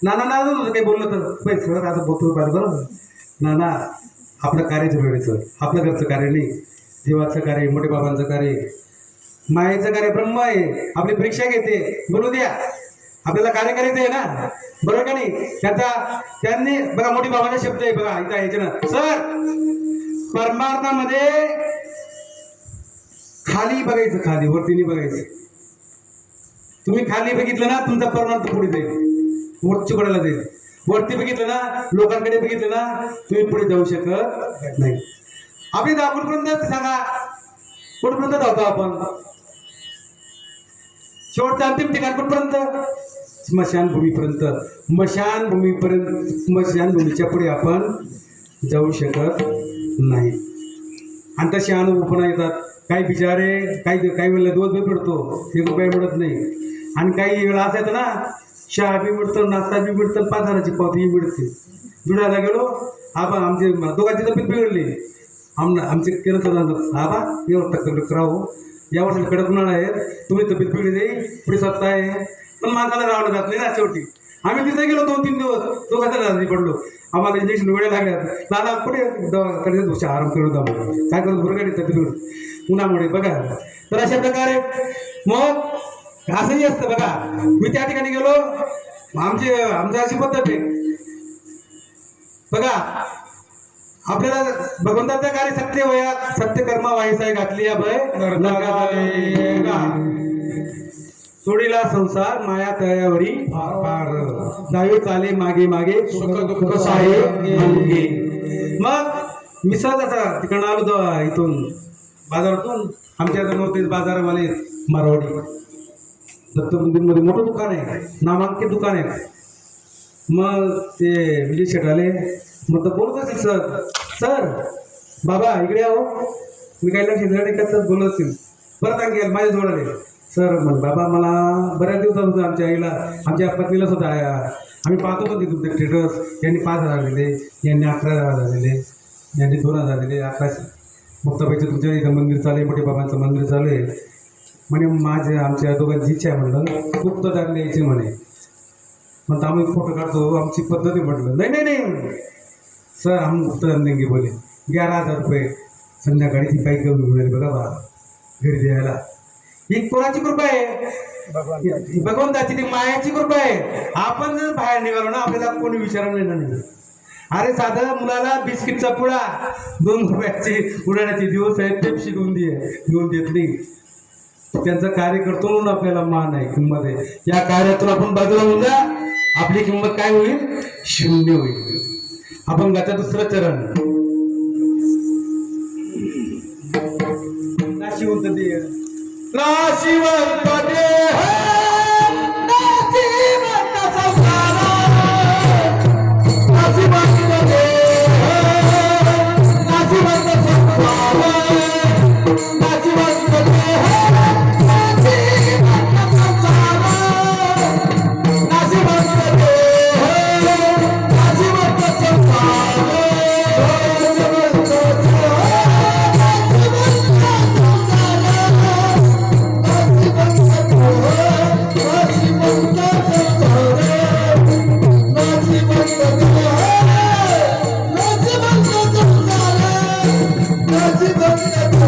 नाना ना काही बोललं तर पैसे सर असं बोलतो बरोबर ना आपलं कार्याचं वेळेचं आपलं घरचं कार्य नाही, देवाचं कार्य, मोठे बाबांचं कार्य, मायेचं कार्य, ब्रह्म आहे. आपली परीक्षा घेते, बोलू द्या, आपल्याला कार्य करायचं आहे ना, बरोबर का नाही. त्यांनी बघा मोठी बाबांचा शब्द आहे बघा इथं यायचे ना सर, परमार्थामध्ये खाली बघायचं, खाली वरती नाही बघायचं. तुम्ही खाली बघितलं ना तुमचा परमार्थ पुढे जाईल, वरची कडेला जाईल. वरती बघितलं ना, लोकांकडे बघितलं ना, तुम्ही पुढे जाऊ शकत नाही. आपली दाखवूनपर्यंत सांगा कुठपर्यंत जातो आपण, शेवटच्या अंतिम ठिकाण कुठपर्यंत, स्मशानभूमीपर्यंत. स्मशानभूमीच्या पुढे आपण जाऊ शकत नाही. आणि तसे अनुभव पण येतात. काही बिचारे काही वेळेला दिवस बी पडतो, 1 रुपया मिळत नाही. आणि काही वेळा असं येतं ना, चहा बी मिळतं, नाश्ता बी मिळतं, 5 हजाराची पावती मिळते. जुळायला गेलो, आबा आमचे दोघांची तब्येत बिघडली, आमचे केलं तर आबा एवढं तब्येत करावं, या वर्षी कडक उन्हाळा आहे, तुम्ही तब्येत बिघडली जाईल, पुढे स्वतः आहे. पण माणसाला राहावं जात नाही ना शेवटी. आम्ही तिथे गेलो 2-3 दिवस, दोघांचा रात्री पडलो, आम्हाला इंजेक्शन वेळेला लागल्यात. नाना कुठे दवाखान्यात आराम करून जाऊ, काय करतो बरं गाडी तब्येत उन्हामुळे बघा. तर अशा प्रकारे मग असंही असतं बघा. मी त्या ठिकाणी गेलो, आमची अशी पद्धत आहे बघा, आपल्याला भगवंताचं कार्य सत्य कर्मा वायसाय घातली या भय सोडीला संसार माया तयावरी पार, जावे चाले मागे मागे सुख दुःख साहे मागे. मग मी सहज असा तिकडं आलो इथून बाजारातून, आमच्या नव्हते बाजारवाले मारवाडी, दत्त मंदिरमध्ये मोठं दुकान आहे, नामांकित दुकान आहे. मग ते विजय शेठ आले, मग तर बोलत असेल सर बाबा इकडे आहो, मी काही लक्ष बोलत असेल. परत आणखी माझ्या जवळ आले, सर म्हण बाबा मला बऱ्याच दिवसापासून आमच्या आईला, आमच्या पत्नीला सुद्धा आम्ही पाहतो पण ते तुमचे स्टेटस, यांनी 5,000 दिले, यांनी 11,000 दिले, यांनी 2,000 दिले, 1100. मुक्ताबाईचं तुमच्या इथं मंदिर चालू आहे, मोठे बाबांचं मंदिर चालू आहे म्हणे. आमच्या दोघांची इच्छा आहे म्हणलं गुप्तदान द्यायची म्हणे. म्हणता आम्ही फोटो काढतो, आमची पद्धत आहे म्हटलं. नाही सर हम गुप्तदान देंगे बोले. 11,000 रुपये संध्याकाळी ती काही घेऊन मिळेल बघा बा घरी द्यायला. ही कोणाची कृपा आहे, भगवंताची, ती मायाची कृपा आहे. आपण जर बाहेर निघालो ना, आपल्याला कोणी विचारलं नाही. अरे साधा मुलाला बिस्किटचा पुडा 2 रुपयाची उडाण्याचे दिवस आहेत, पेप्सी घेऊन देत नाही. त्यांचं कार्य करतो म्हणून आपल्याला मान आहे, किंमत आहे. या कार्यातून आपण बाजूला होऊन जा, आपली किंमत काय होईल, 0 होईल. आपण गाता 2रं चरण नाशिवंत देह, नाशिवंत देह, नाशिवंत संसार, नाशिवंत देह, नाशिवंत संसार, नाशिवंत देह, नाशिवंत संसार, नाशिवंत देह, नाशिवंत संसार. Let's go.